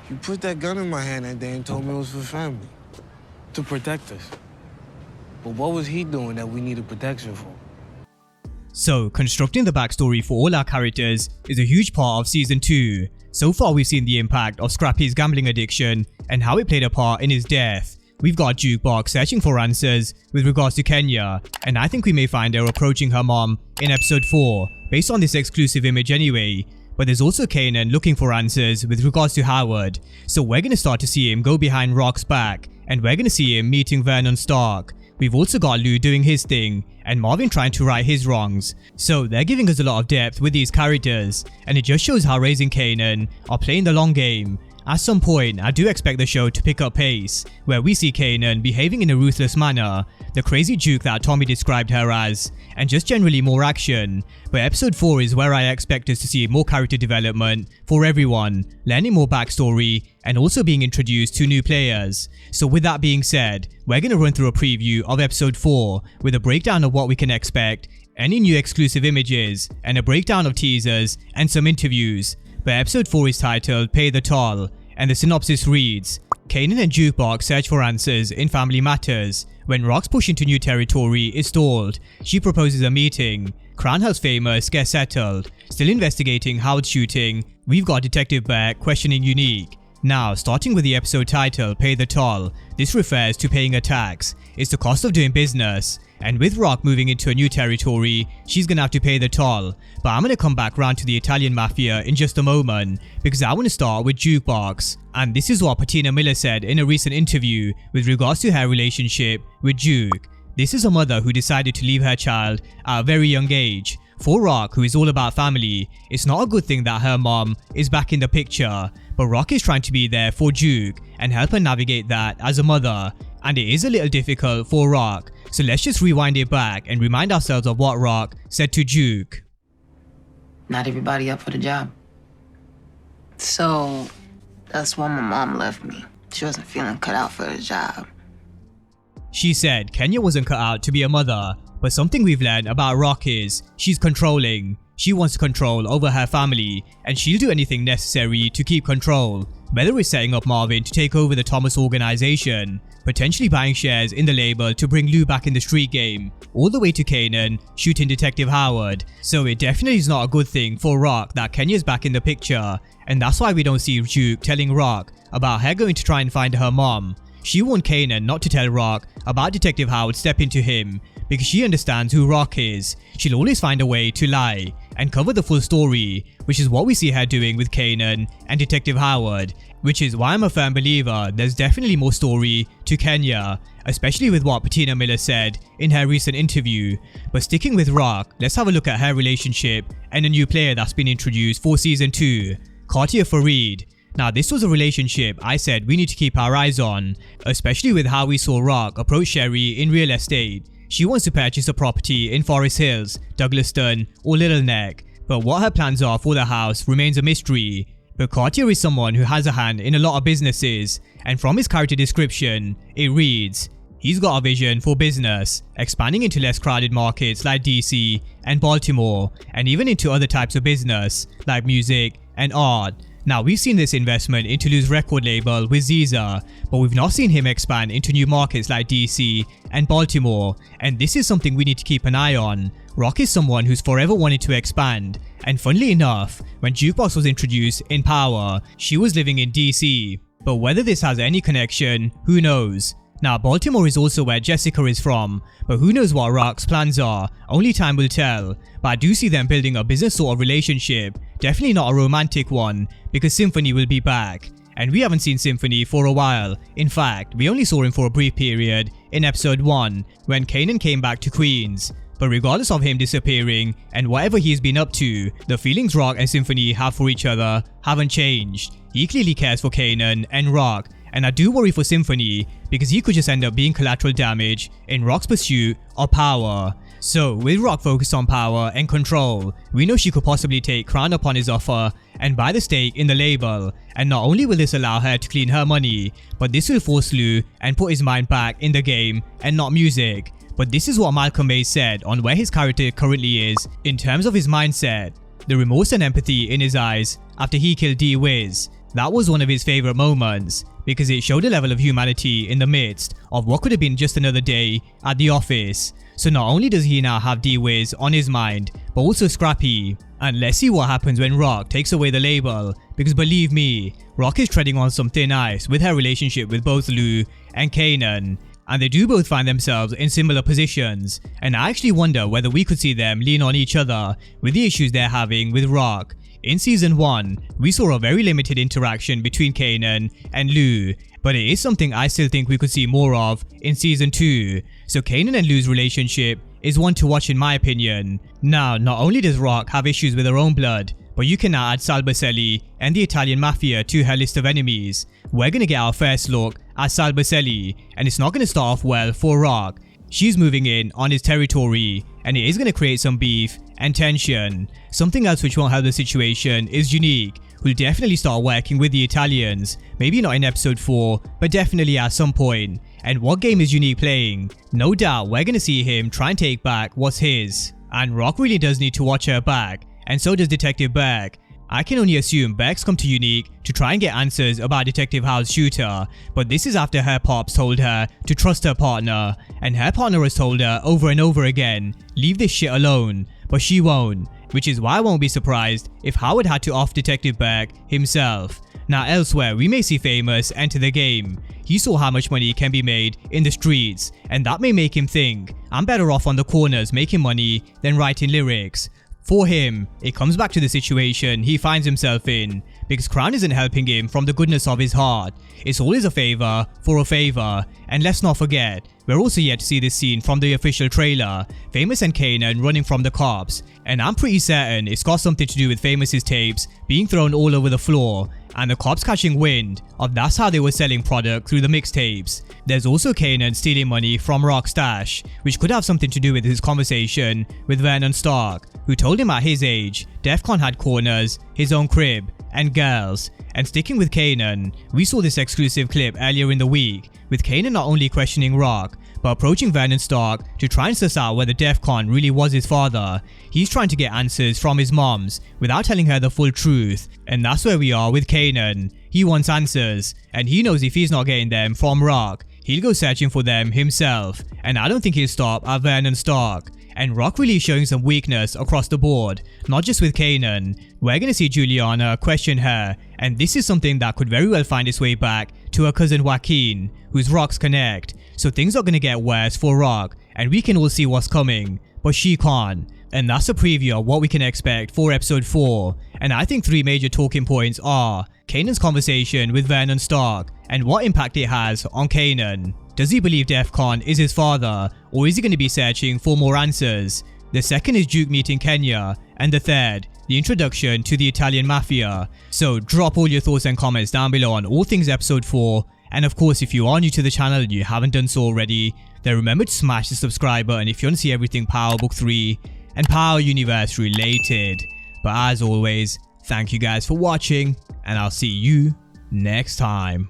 You put that gun in my hand that day and told me it was for family. To protect us. But what was he doing that we needed protection for? So, constructing the backstory for all our characters is a huge part of Season 2. So far we've seen the impact of Scrappy's gambling addiction and how it played a part in his death. We've got Jukebox searching for answers with regards to Kenya, and I think we may find her approaching her mom in episode 4, based on this exclusive image anyway. But there's also Kanan looking for answers with regards to Howard, so we're gonna start to see him go behind Rock's back, and we're gonna see him meeting Vernon Stark. We've also got Lou doing his thing, and Marvin trying to right his wrongs. So they're giving us a lot of depth with these characters, and it just shows how Raising Kanan are playing the long game. At some point, I do expect the show to pick up pace, where we see Kanan behaving in a ruthless manner, the crazy juke that Tommy described her as, and just generally more action. But episode 4 is where I expect us to see more character development for everyone, learning more backstory, and also being introduced to new players. So with that being said, we're going to run through a preview of episode 4 with a breakdown of what we can expect, any new exclusive images, and a breakdown of teasers and some interviews. But episode 4 is titled Pay the Toll, and the synopsis reads: Kanan and Jukebox search for answers in family matters. When Rock's push into new territory is stalled, she proposes a meeting. Crown House famous gets settled. Still investigating Howard's shooting, we've got Detective Burke questioning Unique. Now, starting with the episode title Pay the Toll, this refers to paying a tax. It's the cost of doing business. And with Rock moving into a new territory, she's gonna have to pay the toll. But I'm gonna come back round to the Italian mafia in just a moment, because I want to start with Jukebox. And this is what Patina Miller said in a recent interview with regards to her relationship with Juke. This is a mother who decided to leave her child at a very young age. For Rock, who is all about family, it's not a good thing that her mom is back in the picture, but Rock is trying to be there for Juke and help her navigate that as a mother. And it is a little difficult for Rock, so let's just rewind it back and remind ourselves of what Rock said to Juke. Not everybody up for the job. So that's why my mom left me. She wasn't feeling cut out for the job. She said Kenya wasn't cut out to be a mother, but something we've learned about Rock is she's controlling. She wants control over her family, and she'll do anything necessary to keep control. Whether it's setting up Marvin to take over the Thomas organization, potentially buying shares in the label to bring Lou back in the street game, all the way to Kanan shooting Detective Howard. So it definitely is not a good thing for Rock that Kenya's back in the picture, and that's why we don't see Juke telling Rock about her going to try and find her mom. She warned Kanan not to tell Rock about Detective Howard stepping to him, because she understands who Rock is. She'll always find a way to lie and cover the full story, which is what we see her doing with Kanan and Detective Howard, which is why I'm a firm believer there's definitely more story to Kenya, especially with what Patina Miller said in her recent interview. But sticking with Rock, let's have a look at her relationship and a new player that's been introduced for season 2, Katia Farid. Now this was a relationship I said we need to keep our eyes on, especially with how we saw Rock approach Sherry in real estate. She wants to purchase a property in Forest Hills, Douglaston or Little Neck, but what her plans are for the house remains a mystery. But Katia is someone who has a hand in a lot of businesses, and from his character description, it reads, he's got a vision for business, expanding into less crowded markets like DC and Baltimore, and even into other types of business like music and art. Now we've seen this investment into Lou's record label with Ziza, but we've not seen him expand into new markets like DC and Baltimore, and this is something we need to keep an eye on. Rock is someone who's forever wanted to expand, and funnily enough, when Jukebox was introduced in Power, she was living in DC, but whether this has any connection, who knows. Now Baltimore is also where Jessica is from, but who knows what Rock's plans are, only time will tell. But I do see them building a business sort of relationship, definitely not a romantic one, because Symphony will be back. And we haven't seen Symphony for a while. In fact, we only saw him for a brief period in episode 1, when Kanan came back to Queens. But regardless of him disappearing and whatever he's been up to, the feelings Rock and Symphony have for each other haven't changed. He clearly cares for Kanan and Rock, and I do worry for Symphony because he could just end up being collateral damage in Rock's pursuit of power. So with Rock focused on power and control, we know she could possibly take Crown upon his offer and buy the stake in the label, and not only will this allow her to clean her money, but this will force Lou and put his mind back in the game and not music. But this is what Malcolm Mays said on where his character currently is in terms of his mindset. The remorse and empathy in his eyes after he killed D-Wiz. That was one of his favorite moments because it showed a level of humanity in the midst of what could have been just another day at the office. So not only does he now have D-Wiz on his mind, but also Scrappy. And let's see what happens when Rock takes away the label, because believe me, Rock is treading on some thin ice with her relationship with both Lou and Kanan. And they do both find themselves in similar positions, and I actually wonder whether we could see them lean on each other with the issues they're having with Rock. In season 1, we saw a very limited interaction between Kanan and Lou, but it is something I still think we could see more of in season 2. So Kanan and Lou's relationship is one to watch in my opinion. Now, not only does Rock have issues with her own blood, but you can now add Sal Baselli and the Italian Mafia to her list of enemies. We're gonna get our first look at Sal Baselli, and it's not gonna start off well for Rock. She's moving in on his territory, and it is gonna create some beef and tension. Something else which won't help the situation is Unique, who'll definitely start working with the Italians, maybe not in episode 4, but definitely at some point. And what game is Unique playing? No doubt we're gonna see him try and take back what's his. And Rock really does need to watch her back, and so does Detective Burke. I can only assume Burke's come to Unique to try and get answers about Detective Howe's shooter, but this is after her pops told her to trust her partner, and her partner has told her over and over again, leave this shit alone, but she won't, which is why I won't be surprised if Howard had to off Detective Burke himself. Now elsewhere, we may see Famous enter the game. He saw how much money can be made in the streets, and that may make him think, I'm better off on the corners making money than writing lyrics. For him, it comes back to the situation he finds himself in, because Crown isn't helping him from the goodness of his heart. It's always a favor for a favor, and let's not forget, we're also yet to see this scene from the official trailer, Famous and Kanan running from the cops, and I'm pretty certain it's got something to do with Famous's tapes being thrown all over the floor, and the cops catching wind of that's how they were selling product through the mixtapes. There's also Kanan stealing money from Rock's stash, which could have something to do with his conversation with Vernon Stark, who told him at his age, Defcon had corners, his own crib, and girls. And sticking with Kanan, we saw this exclusive clip earlier in the week, with Kanan not only questioning Rock, but approaching Vernon Stark to try and suss out whether Defcon really was his father. He's trying to get answers from his moms without telling her the full truth, and that's where we are with Kanan. He wants answers, and he knows if he's not getting them from Rock, he'll go searching for them himself, and I don't think he'll stop at Vernon Stark. And Rock really is showing some weakness across the board, not just with Kanan. We're gonna see Juliana question her, and this is something that could very well find its way back to her cousin Joaquin, who's Rock's connect. So things are gonna get worse for Rock, and we can all see what's coming, but she can't. And that's a preview of what we can expect for episode 4. And I think 3 major talking points are Kanan's conversation with Vernon Stark, and what impact it has on Kanan. Does he believe Defcon is his father, or is he going to be searching for more answers? The second is Duke meeting Kenya, and the third, the introduction to the Italian Mafia. So drop all your thoughts and comments down below on all things episode 4, and of course if you are new to the channel and you haven't done so already, then remember to smash the subscribe button if you want to see everything Power Book 3 and Power Universe related. But as always, thank you guys for watching, and I'll see you next time.